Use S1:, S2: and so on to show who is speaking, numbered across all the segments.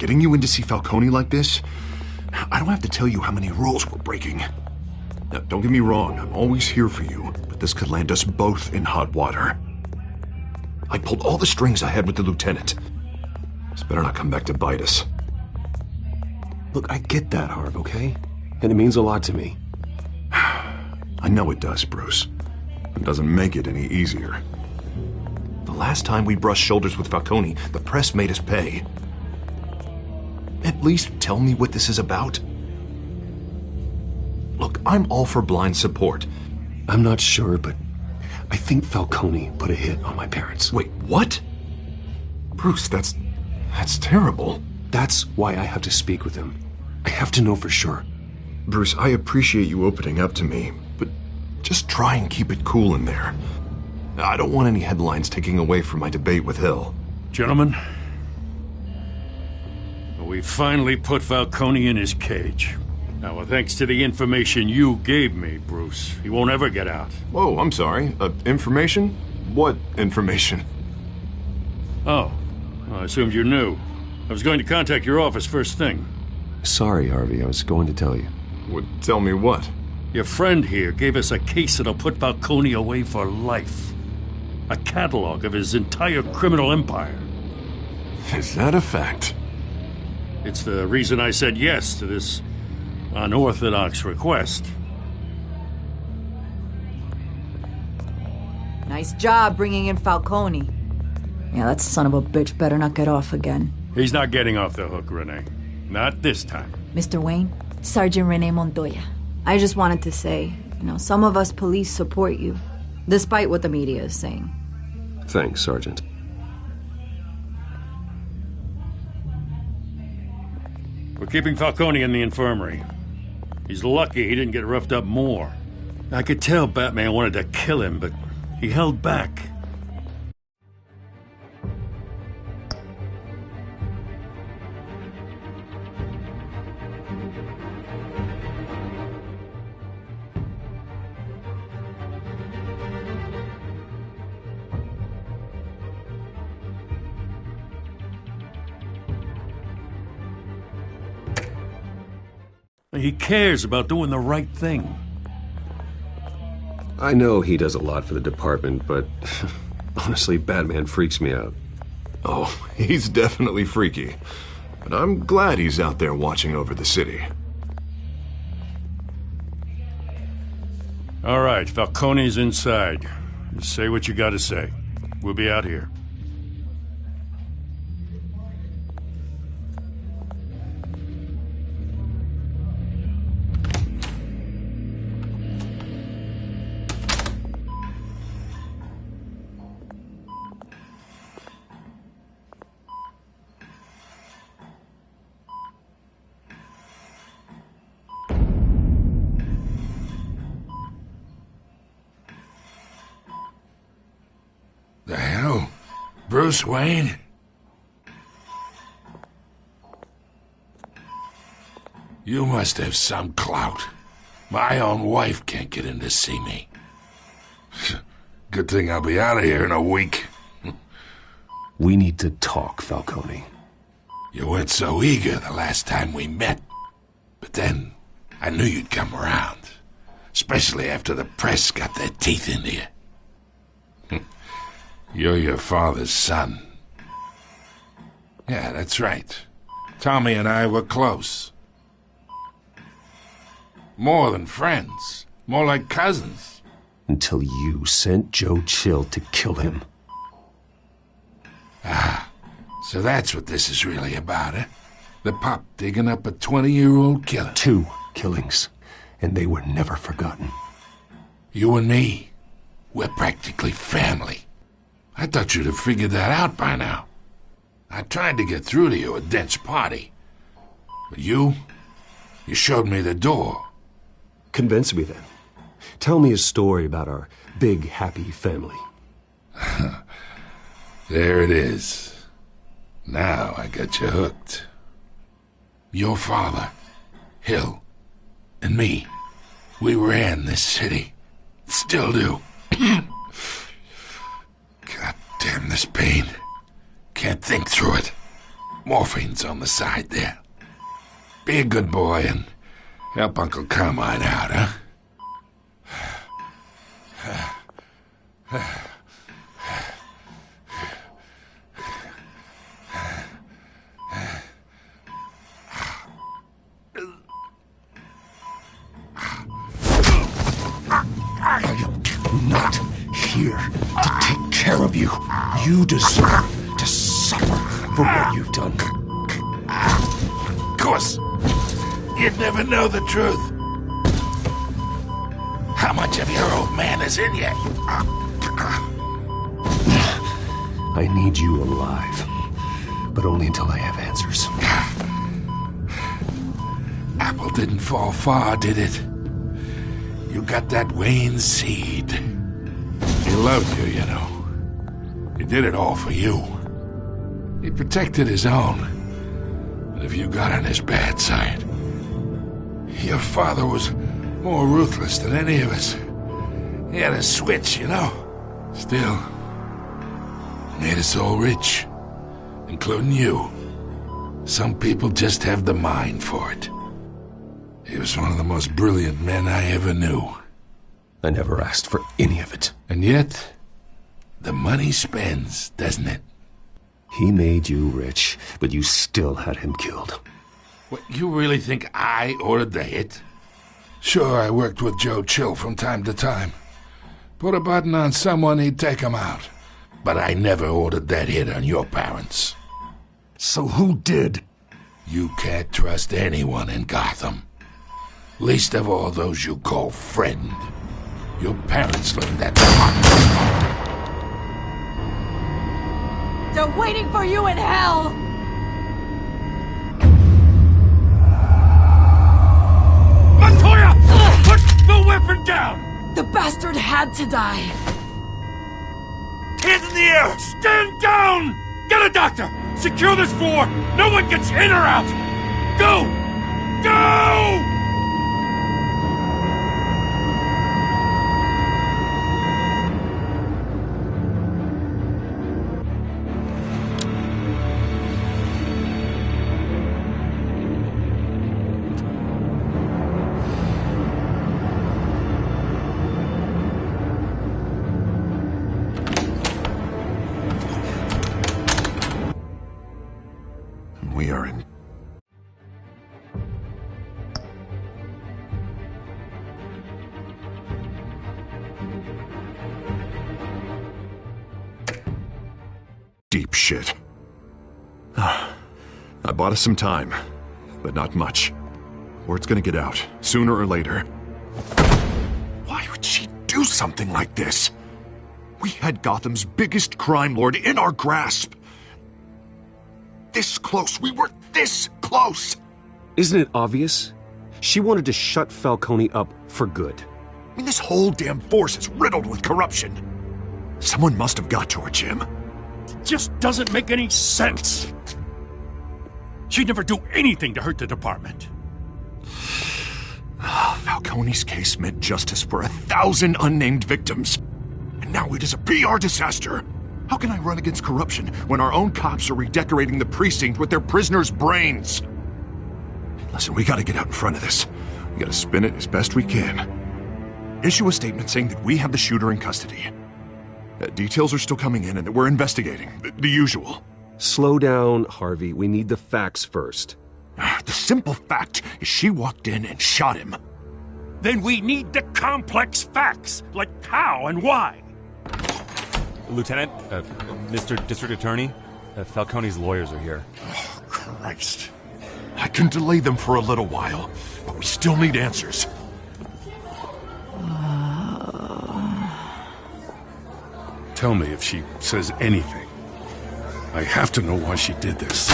S1: getting you in to see Falcone like this? I don't have to tell you how many rules we're breaking. Now, don't get me wrong, I'm always here for you, but this could land us both in hot water. I pulled all the strings I had with the lieutenant. This better not come back to bite us.
S2: Look, I get that, Harv, okay? And it means a lot to me.
S1: I know it does, Bruce. It doesn't make it any easier. The last time we brushed shoulders with Falcone, the press made us pay. At least tell me what this is about. Look, I'm all for blind support.
S2: I'm not sure, but I think Falcone put a hit on my parents.
S1: Wait, what? Bruce, that's terrible.
S2: That's why I have to speak with him. I have to know for sure.
S1: Bruce, I appreciate you opening up to me, but just try and keep it cool in there. I don't want any headlines taking away from my debate with Hill.
S3: Gentlemen, we finally put Falcone in his cage. Now, thanks to the information you gave me, Bruce, he won't ever get out.
S1: Whoa, I'm sorry. Information? What information?
S3: Oh, well, I assumed you knew. I was going to contact your office first thing.
S2: Sorry, Harvey, I was going to tell you.
S1: Would tell me what?
S3: Your friend here gave us a case that'll put Falcone away for life. A catalog of his entire criminal empire.
S1: Is that a fact?
S3: It's the reason I said yes to this unorthodox request.
S4: Nice job bringing in Falcone. Yeah, that son of a bitch better not get off again.
S3: He's not getting off the hook, Renee. Not this time.
S4: Mr. Wayne, Sergeant Renee Montoya. I just wanted to say, some of us police support you, despite what the media is saying.
S2: Thanks, Sergeant.
S3: We're keeping Falcone in the infirmary. He's lucky he didn't get roughed up more. I could tell Batman wanted to kill him, but he held back. He cares about doing the right thing.
S2: I know he does a lot for the department, but honestly, Batman freaks me out.
S1: Oh, he's definitely freaky. But I'm glad he's out there watching over the city.
S3: All right, Falcone's inside. Just say what you gotta say. We'll be out here.
S5: The hell? Bruce Wayne? You must have some clout. My own wife can't get in to see me. Good thing I'll be out of here in a week.
S2: We need to talk, Falcone.
S5: You weren't so eager the last time we met. But then, I knew you'd come around. Especially after the press got their teeth into you. You're your father's son. Yeah, that's right. Tommy and I were close. More than friends. More like cousins.
S2: Until you sent Joe Chill to kill him.
S5: Ah, so that's what this is really about, eh? The pup digging up a 20-year-old killer.
S2: 2 killings, and they were never forgotten.
S5: You and me, we're practically family. I thought you'd have figured that out by now. I tried to get through to you at Dent's party. But you showed me the door.
S2: Convince me then. Tell me a story about our big, happy family.
S5: There it is. Now I got you hooked. Your father, Hill, and me, we ran this city. Still do. God damn this pain. Can't think through it. Morphine's on the side there. Be a good boy and help Uncle Carmine out, huh?
S2: I'm not here to take care of you. You deserve to suffer for what you've done.
S5: Of course, you'd never know the truth. How much of your old man is in you?
S2: I need you alive, but only until I have answers.
S5: Apple didn't fall far, did it? You got that Wayne seed. He loved you, you know. He did it all for you. He protected his own. But if you got on his bad side, your father was more ruthless than any of us. He had a switch, you know. Still, made us all rich, including you. Some people just have the mind for it. He was one of the most brilliant men I ever knew.
S2: I never asked for any of it.
S5: And yet, the money spends, doesn't it?
S2: He made you rich, but you still had him killed.
S5: What, you really think I ordered the hit? Sure, I worked with Joe Chill from time to time. Put a button on someone, he'd take him out. But I never ordered that hit on your parents.
S2: So who did?
S5: You can't trust anyone in Gotham. Least of all those you call friend. Your parents learned that.
S4: They're waiting for you in hell!
S3: Montoya! Put the weapon down!
S4: The bastard had to die.
S3: Hands in the air! Stand down! Get a doctor! Secure this floor! No one gets in or out! Go! Go!
S1: We are in deep shit. I bought us some time, but not much. Word's gonna get out, sooner or later. Why would she do something like this? We had Gotham's biggest crime lord in our grasp. This close. We were this close.
S2: Isn't it obvious? She wanted to shut Falcone up for good.
S1: I mean, this whole damn force is riddled with corruption. Someone must have got to her, Jim.
S3: It just doesn't make any sense. She'd never do anything to hurt the department.
S1: Falcone's case meant justice for 1,000 unnamed victims. And now it is a PR disaster. How can I run against corruption when our own cops are redecorating the precinct with their prisoners' brains? Listen, we gotta get out in front of this. We gotta spin it as best we can. Issue a statement saying that we have the shooter in custody. Details are still coming in and that we're investigating. The usual.
S2: Slow down, Harvey. We need the facts first.
S1: The simple fact is she walked in and shot him.
S3: Then we need the complex facts, like how and why.
S6: Lieutenant, Mr. District Attorney, Falcone's lawyers are here.
S1: Oh, Christ. I can delay them for a little while, but we still need answers.
S3: Tell me if she says anything. I have to know why she did this.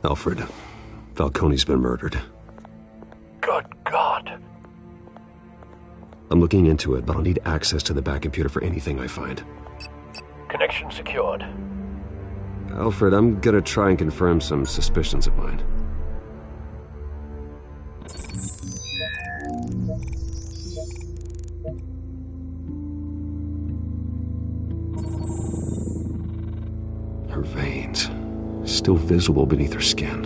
S2: Alfred, Falcone's been murdered.
S7: Good God.
S2: I'm looking into it, but I'll need access to the back computer for anything I find.
S7: Connection secured.
S2: Alfred, I'm gonna try and confirm some suspicions of mine. still visible beneath her skin.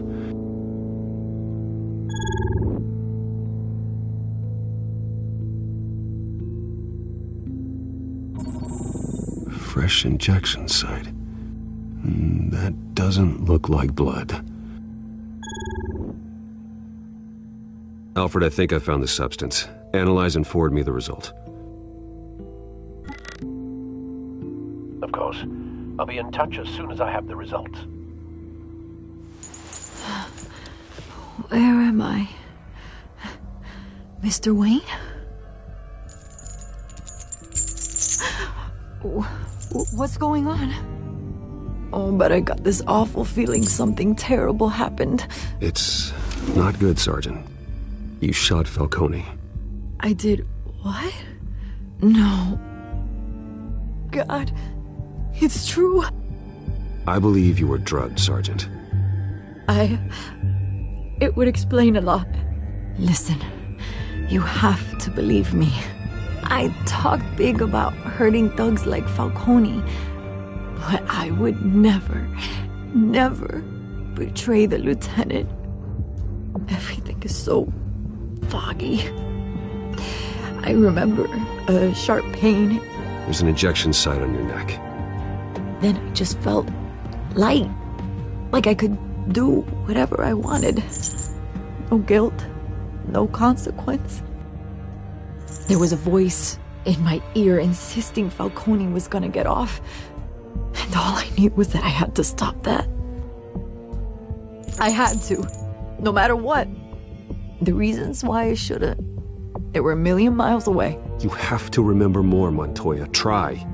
S2: Fresh injection site. That doesn't look like blood. Alfred, I think I found the substance. Analyze and forward me the result.
S7: Of course. I'll be in touch as soon as I have the results.
S4: Where am I? Mr. Wayne? What's going on? Oh, but I got this awful feeling something terrible happened.
S2: It's not good, Sergeant. You shot Falcone.
S4: I did what? No. God, it's true.
S2: I believe you were drugged, Sergeant.
S4: It would explain a lot. Listen, you have to believe me. I talked big about hurting thugs like Falcone, but I would never betray the lieutenant. Everything is so foggy. I remember a sharp pain.
S2: There's an injection site on your neck.
S4: Then I just felt light, like I could do whatever I wanted. No guilt, no consequence. There was a voice in my ear insisting Falcone was gonna get off. And all I knew was that I had to stop that. I had to, no matter what. The reasons why I shouldn't, they were a million miles away.
S2: You have to remember more, Montoya. Try.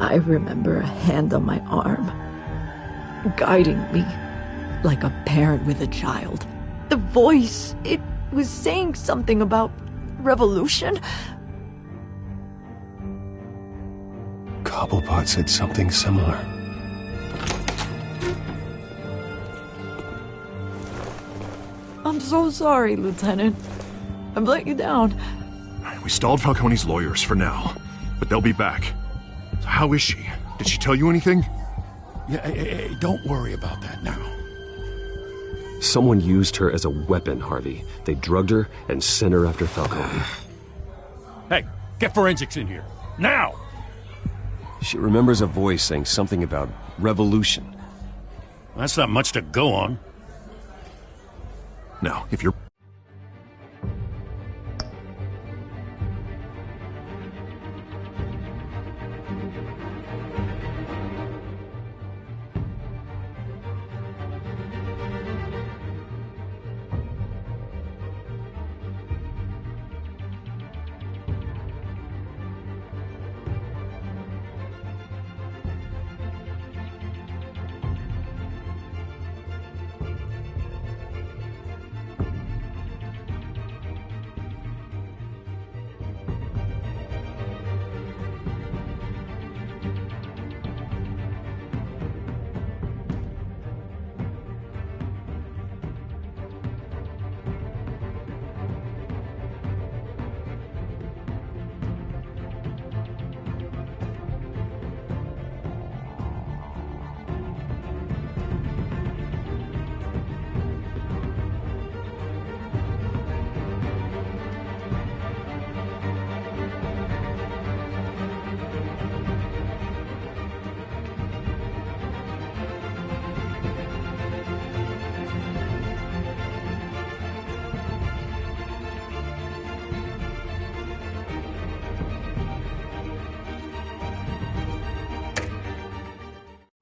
S4: I remember a hand on my arm, guiding me like a parent with a child. The voice, it was saying something about revolution.
S2: Cobblepot said something similar.
S4: I'm so sorry, Lieutenant. I've let you down.
S1: We stalled Falcone's lawyers for now, but they'll be back. So how is she? Did she tell you anything?
S5: Yeah, hey, don't worry about that now.
S2: Someone used her as a weapon, Harvey. They drugged her and sent her after Falcone.
S3: Hey, get forensics in here. Now!
S2: She remembers a voice saying something about revolution.
S3: That's not much to go on.
S1: Now, if you're...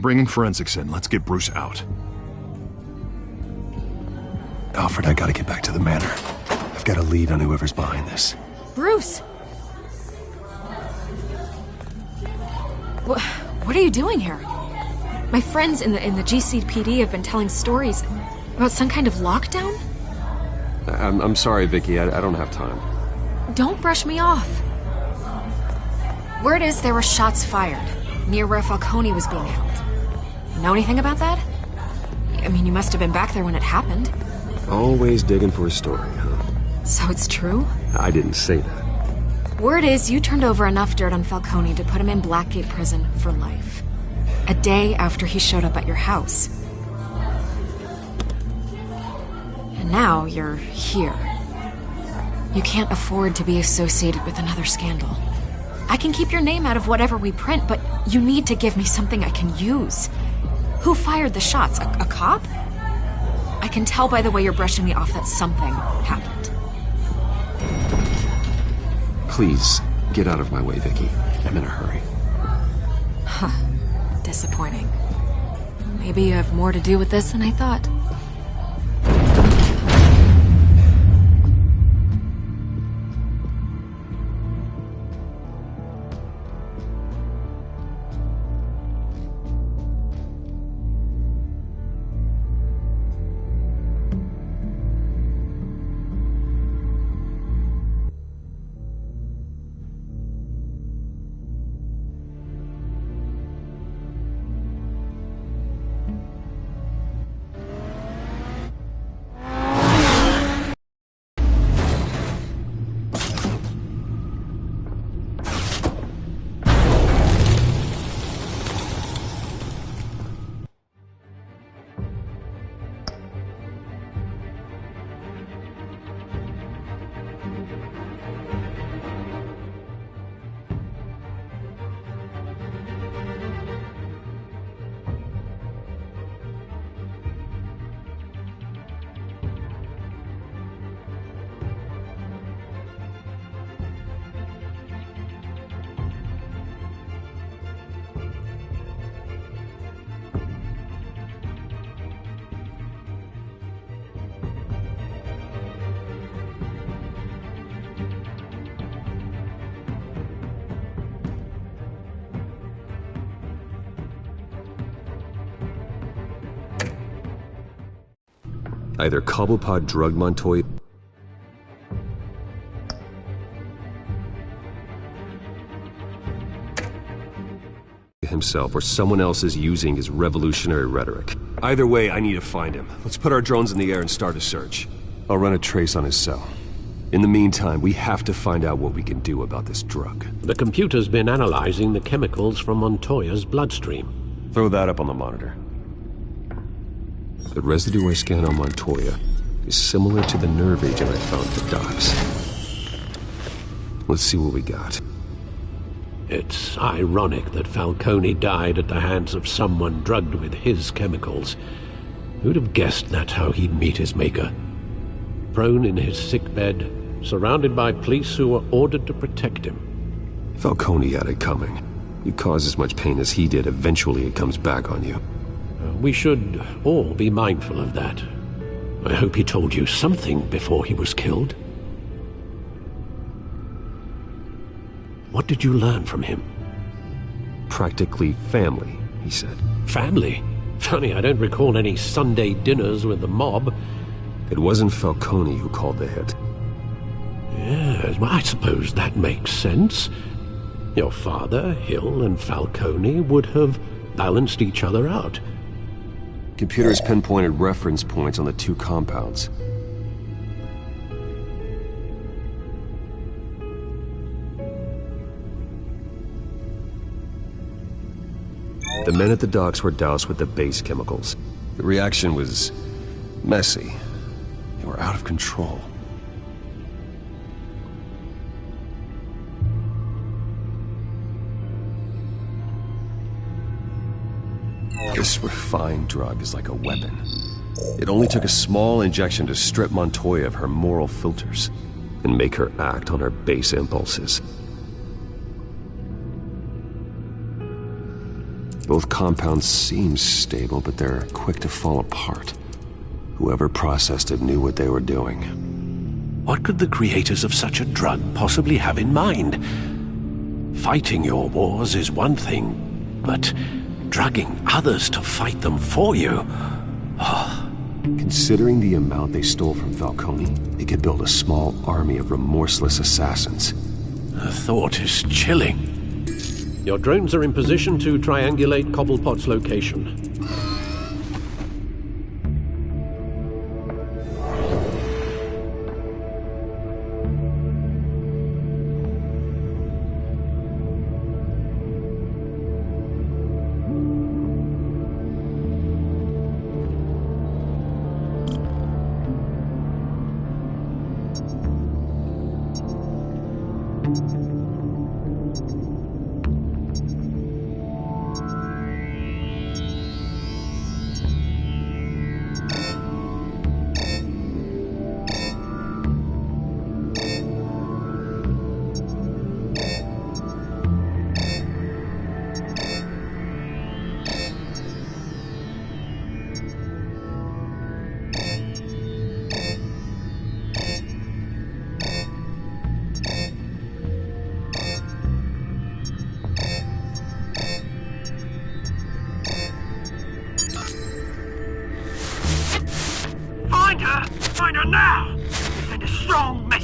S1: Bringing forensics in. Let's get Bruce out.
S2: Alfred, I gotta get back to the manor. I've got a lead on whoever's behind this.
S8: Bruce! What are you doing here? My friends in the GCPD have been telling stories about some kind of lockdown?
S2: I'm sorry, Vicky. I don't have time.
S8: Don't brush me off. Word is there were shots fired near where Falcone was being held. Know anything about that? I mean, you must have been back there when it happened.
S2: Always digging for a story, huh?
S8: So it's true?
S2: I didn't say that.
S8: Word is you turned over enough dirt on Falcone to put him in Blackgate Prison for life. A day after he showed up at your house. And now you're here. You can't afford to be associated with another scandal. I can keep your name out of whatever we print, but you need to give me something I can use. Who fired the shots? A cop? I can tell by the way you're brushing me off that something happened.
S2: Please, get out of my way, Vicky. I'm in a hurry.
S8: Huh. Disappointing. Maybe you have more to do with this than I thought.
S2: Either Cobblepot drugged Montoya himself, or someone else is using his revolutionary rhetoric. Either way, I need to find him. Let's put our drones in the air and start a search. I'll run a trace on his cell. In the meantime, we have to find out what we can do about this drug.
S9: The computer's been analyzing the chemicals from Montoya's bloodstream.
S2: Throw that up on the monitor. The residue I scanned on Montoya is similar to the nerve agent I found at the docks. Let's see what we got.
S9: It's ironic that Falcone died at the hands of someone drugged with his chemicals. Who'd have guessed that's how he'd meet his maker? Prone in his sickbed, surrounded by police who were ordered to protect him.
S2: Falcone had it coming. You cause as much pain as he did, eventually it comes back on you.
S9: We should all be mindful of that. I hope he told you something before he was killed. What did you learn from him?
S2: Practically family, he said.
S9: Family? Funny, I don't recall any Sunday dinners with the mob.
S2: It wasn't Falcone who called the hit.
S9: Yes, well, I suppose that makes sense. Your father, Hill, and Falcone would have balanced each other out.
S2: Computers pinpointed reference points on the two compounds. The men at the docks were doused with the base chemicals. The reaction was messy. They were out of control. This refined drug is like a weapon. It only took a small injection to strip Montoya of her moral filters and make her act on her base impulses. Both compounds seem stable, but they're quick to fall apart. Whoever processed it knew what they were doing.
S9: What could the creators of such a drug possibly have in mind? Fighting your wars is one thing, but drugging others to fight them for you? Oh.
S2: Considering the amount they stole from Falcone, they could build a small army of remorseless assassins.
S9: The thought is chilling. Your drones are in position to triangulate Cobblepot's location.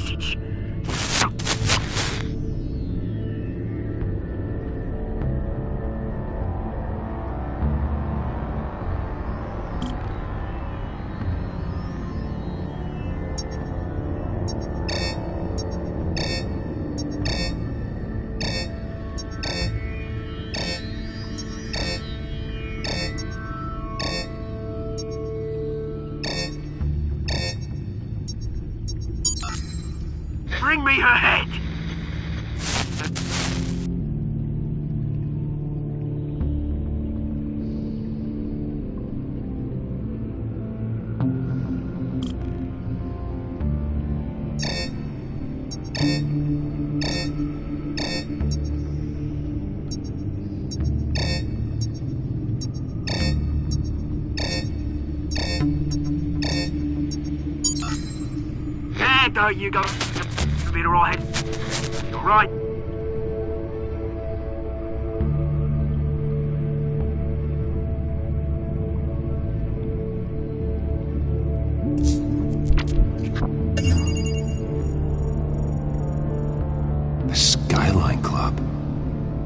S10: message. Bring me her head! There, don't you go. Be alright. You alright?
S2: The Skyline Club.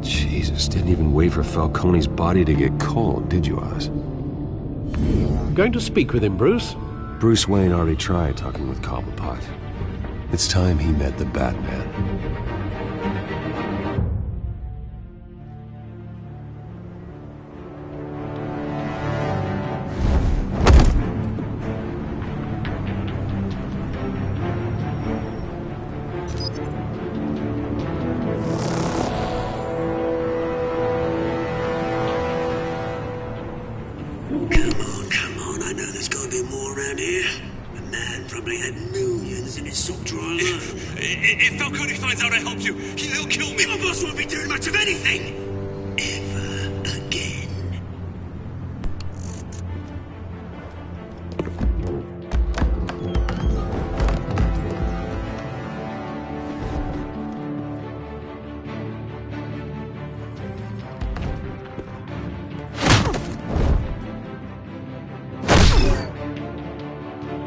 S2: Jesus, didn't even wait for Falcone's body to get cold, did you, Oz?
S9: Going to speak with him, Bruce?
S2: Bruce Wayne already tried talking with Cobblepot. It's time he met the Batman.
S10: Come on, I know there's gotta be more around here. The man probably had millions in his sock drawer alone.
S6: If Falcone finds out I helped you, he'll kill me.
S10: Your boss won't be doing much of anything! Ever again.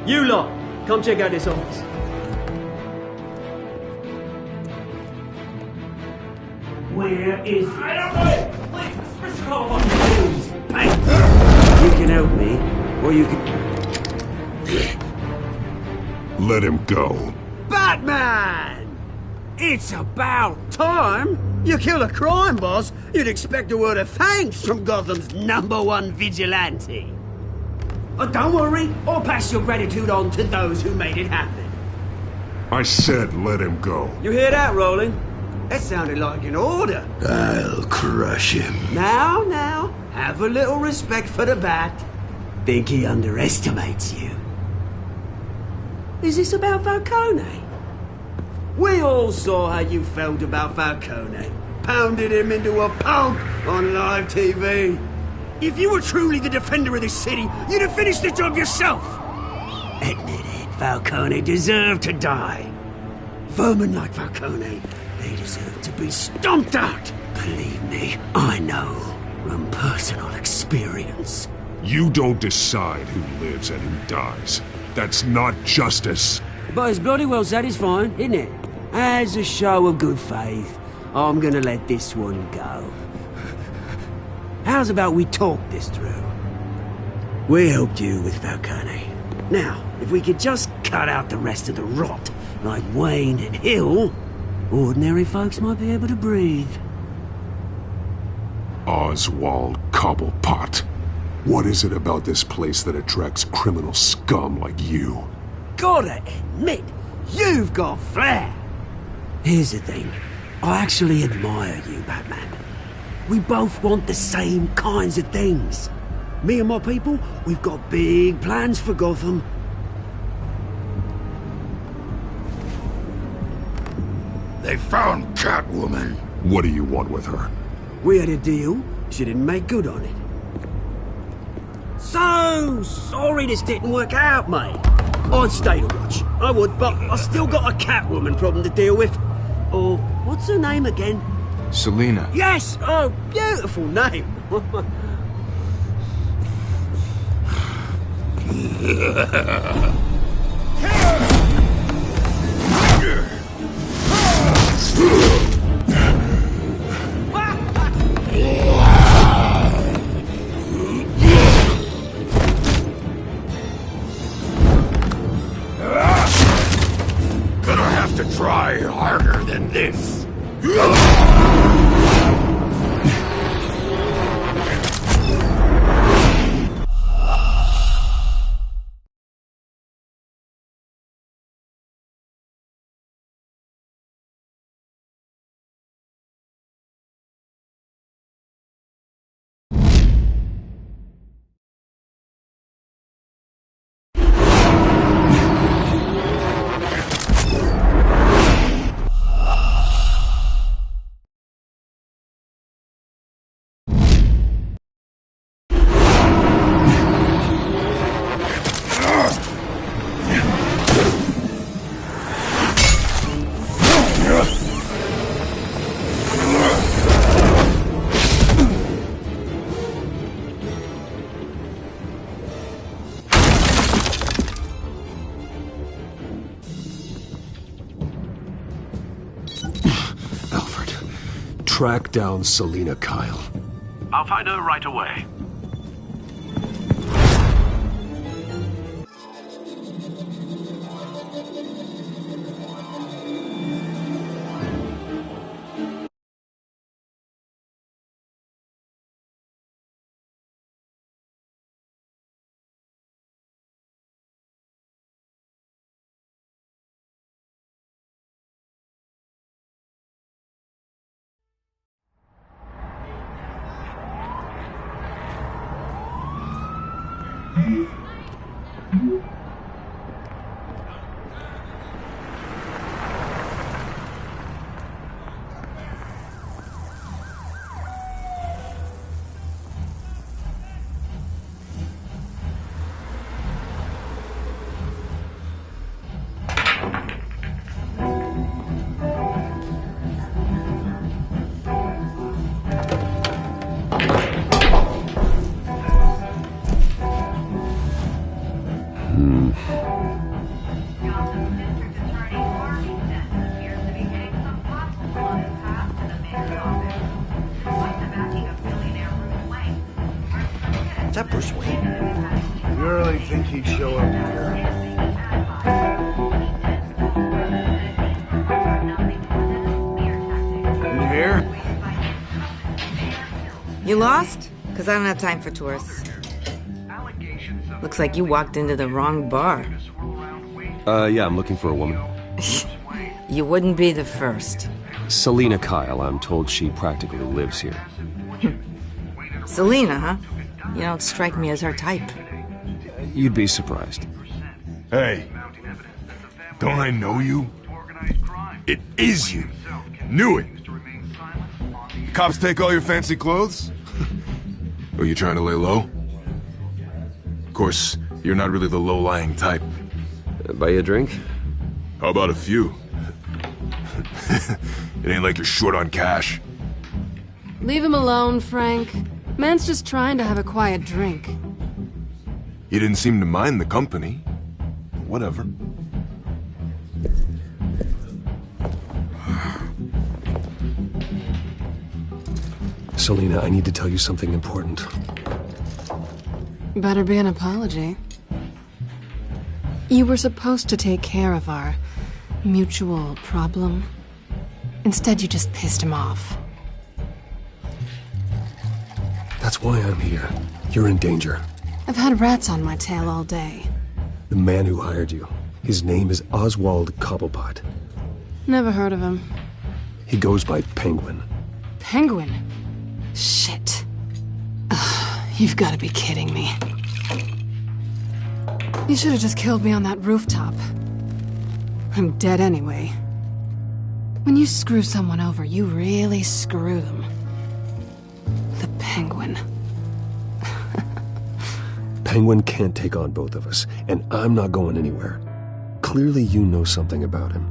S11: You lot, come check out this office.
S10: Where is...
S11: Please, Mr. Cobblepot. You can help me, or you can...
S1: Let him go.
S11: Batman! It's about time! You kill a crime boss, you'd expect a word of thanks from Gotham's #1 vigilante. Oh, don't worry, I'll pass your gratitude on to those who made it happen.
S1: I said let him go.
S11: You hear that, Roland? That sounded like an order.
S10: I'll crush him.
S11: Now, have a little respect for the Bat. Think he underestimates you. Is this about Falcone? We all saw how you felt about Falcone. Pounded him into a pulp on live TV. If you were truly the defender of this city, you'd have finished the job yourself. Admit it, Falcone deserved to die. Vermin like Falcone, they deserve to be stomped out. Believe me, I know from personal experience.
S1: You don't decide who lives and who dies. That's not justice.
S11: But it's bloody well satisfying, isn't it? As a show of good faith, I'm gonna let this one go. How's about we talk this through? We helped you with Falcone. Now, if we could just cut out the rest of the rot, like Wayne and Hill, ordinary folks might be able to breathe.
S1: Oswald Cobblepot. What is it about this place that attracts criminal scum like you?
S11: Gotta admit, you've got flair. Here's the thing. I actually admire you, Batman. We both want the same kinds of things. Me and my people, we've got big plans for Gotham.
S5: They found Catwoman.
S1: What do you want with her?
S11: We had a deal. She didn't make good on it. So sorry this didn't work out, mate. I'd stay to watch. I would, but I still got a Catwoman problem to deal with. Or, what's her name again?
S12: Selina.
S11: Yes! Oh, beautiful name.
S5: to try harder than this.
S2: Track down Selina Kyle.
S7: I'll find her right away.
S12: That Bruce Wayne? You really think he'd show up here? In here?
S13: You lost? Because I don't have time for tourists. Looks like you walked into the wrong bar.
S2: Yeah, I'm looking for a woman.
S13: You wouldn't be the first.
S2: Selina Kyle, I'm told she practically lives here.
S13: Selina, huh? You don't strike me as her type.
S2: You'd be surprised.
S14: Hey, don't I know you? It is you. Knew it. The cops take all your fancy clothes? Are you trying to lay low? Of course, you're not really the low-lying type.
S2: Buy you a drink?
S14: How about a few? It ain't like you're short on cash.
S15: Leave him alone, Frank. Man's just trying to have a quiet drink.
S14: You didn't seem to mind the company. Whatever.
S2: Selina, I need to tell you something important.
S15: Better be an apology. You were supposed to take care of our mutual problem. Instead, you just pissed him off.
S2: That's why I'm here. You're in danger.
S15: I've had rats on my tail all day.
S2: The man who hired you, his name is Oswald Cobblepot.
S15: Never heard of him.
S2: He goes by Penguin.
S15: Penguin? Shit. Ugh, you've got to be kidding me. You should have just killed me on that rooftop. I'm dead anyway. When you screw someone over, you really screw them. The Penguin.
S2: Penguin can't take on both of us, and I'm not going anywhere. Clearly you know something about him.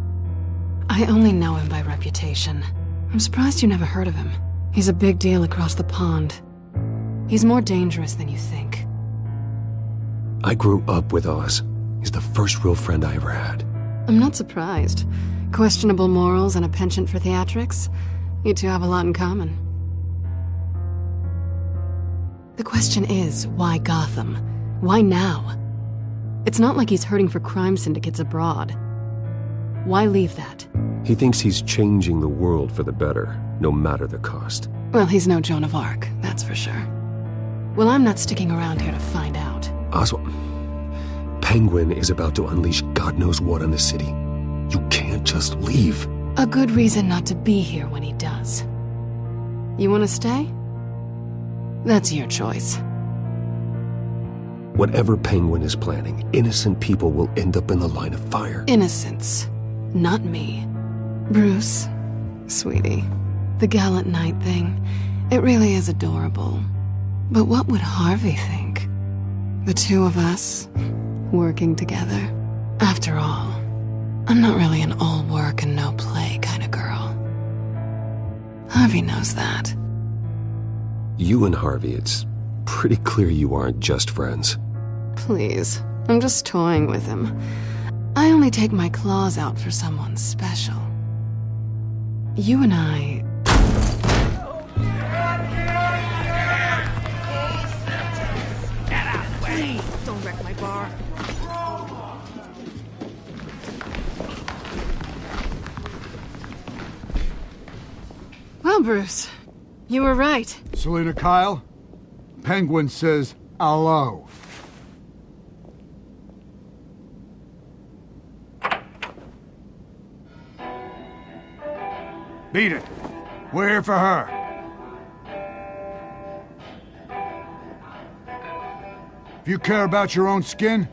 S15: I only know him by reputation. I'm surprised you never heard of him. He's a big deal across the pond. He's more dangerous than you think.
S2: I grew up with Oz. He's the first real friend I ever had.
S15: I'm not surprised. Questionable morals and a penchant for theatrics. You two have a lot in common. The question is, why Gotham? Why now? It's not like he's hurting for crime syndicates abroad. Why leave that?
S2: He thinks he's changing the world for the better, no matter the cost.
S15: Well, he's no Joan of Arc, that's for sure. Well, I'm not sticking around here to find out.
S2: Oswald, Penguin is about to unleash God knows what on the city. You can't just leave.
S15: A good reason not to be here when he does. You want to stay? That's your choice.
S2: Whatever Penguin is planning, innocent people will end up in the line of fire.
S15: Innocence. Not me. Bruce, sweetie, the gallant knight thing, it really is adorable. But what would Harvey think? The two of us, working together. After all, I'm not really an all work and no play kind of girl. Harvey knows that.
S2: You and Harvey, it's pretty clear you aren't just friends.
S15: Please, I'm just toying with him. I only take my claws out for someone special. You and I...
S8: Get out of the way! Don't wreck my bar.
S15: Well, Bruce, you were right.
S12: Selina Kyle, Penguin says hello. Beat it. We're here for her. If you care about your own skin,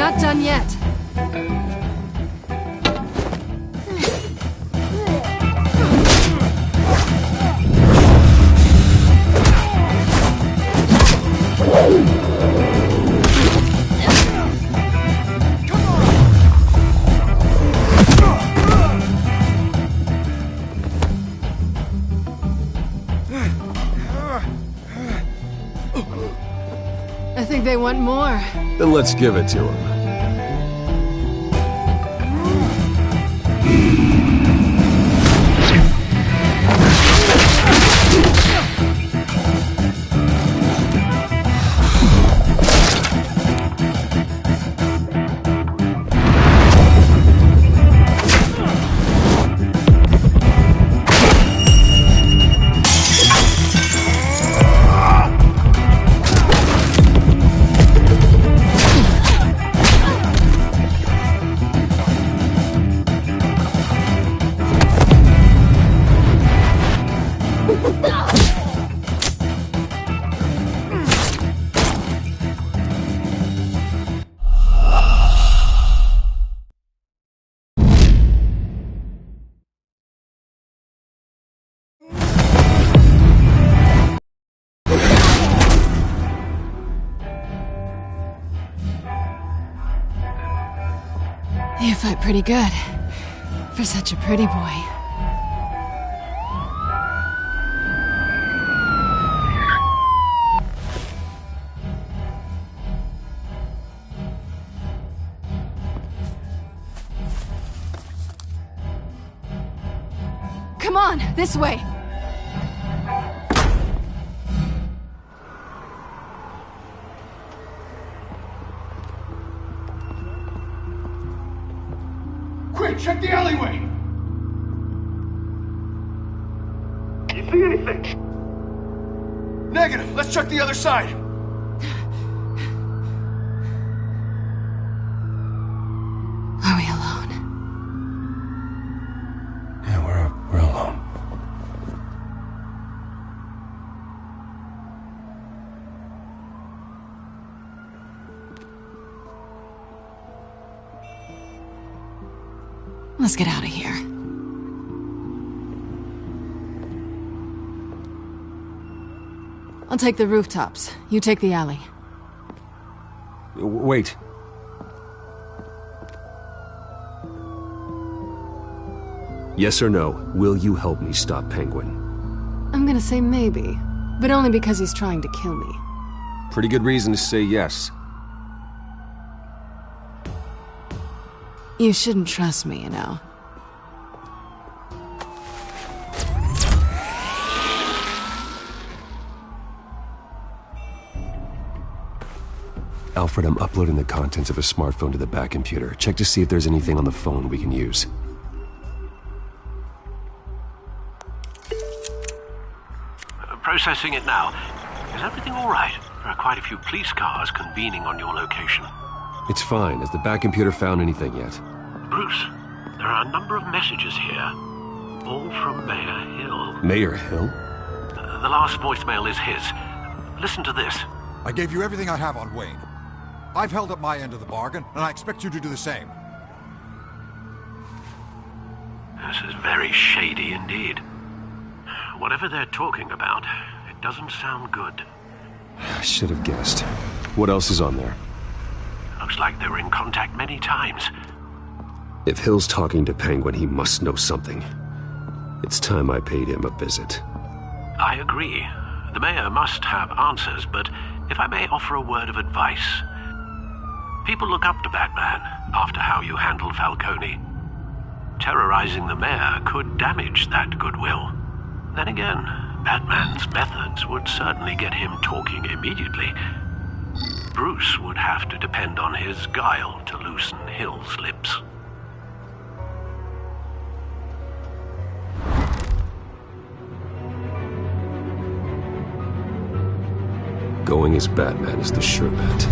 S15: Not done yet. I think they want more.
S2: Then let's give it to him.
S15: You fight pretty good, for such a pretty boy. Come on, this way!
S12: quick, check the alleyway! see anything?
S14: Negative. Let's check the other side.
S15: Are we alone?
S14: Yeah, we're alone.
S15: Let's get out of here. I'll take the rooftops. You take the alley.
S2: Wait. Yes or no, will you help me stop Penguin?
S15: I'm gonna say maybe, but only because he's trying to kill me.
S2: Pretty good reason to say yes.
S15: You shouldn't trust me, you know.
S2: Alfred, I'm uploading the contents of a smartphone to the back computer. Check to see if there's anything on the phone we can use.
S9: Processing it now. Is everything all right? There are quite a few police cars convening on your location.
S2: It's fine. Has the back computer found anything yet?
S9: Bruce, there are a number of messages here. All from Mayor Hill.
S2: Mayor Hill?
S9: The last voicemail is his. Listen to this.
S16: I gave you everything I have on Wayne. I've held up my end of the bargain, and I expect you to do the same.
S9: This is very shady indeed. Whatever they're talking about, it doesn't sound good.
S2: I should have guessed. What else is on there?
S9: Looks like they were in contact many times.
S2: If Hill's talking to Penguin, he must know something. It's time I paid him a visit.
S9: I agree. The mayor must have answers, but if I may offer a word of advice. People look up to Batman after how you handled Falcone. Terrorizing the mayor could damage that goodwill. Then again, Batman's methods would certainly get him talking immediately. Bruce would have to depend on his guile to loosen Hill's lips.
S2: Going as Batman is the sure bet.